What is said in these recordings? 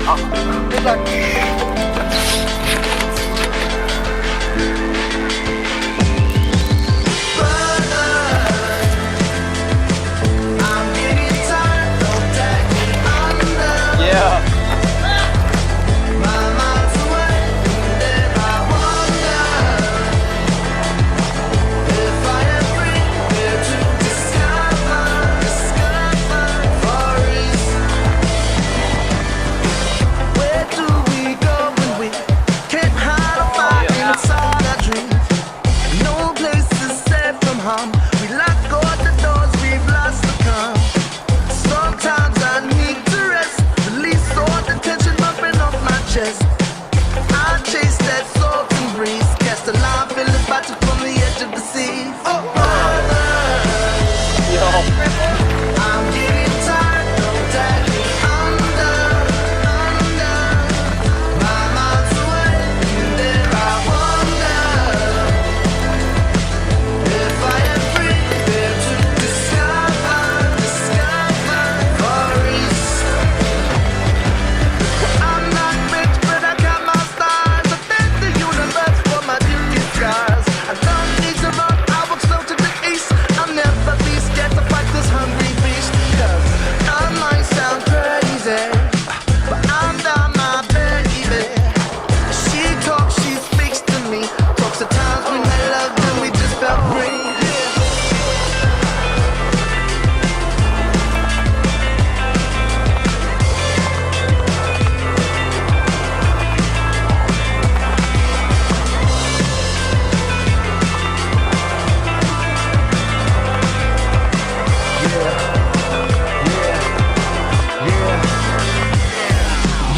Good luck. Yeah. We lock all the doors, we've lost the calm. Sometimes I need to rest, release all the tension bumping off my chest. I chase that salty breeze, cast a line, feel it battle from the edge of the sea. Oh, brother, I'm getting tired, don't drag me under, under. My mind's away, and there I wonder if I am free, there to discover, discover glories. I'm not rich, but I got my stars. I thank the universe for my beauty scars. I don't need to run, I walk slow to the east. I'll never be scared to fight this hungry beast. 'Cause I might sound crazy, but I'm down my baby. She talks, she speaks to me. Talks of times we made love and we just felt free.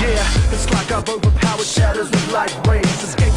Yeah, it's like I've overpowered shadows with light rays. Escape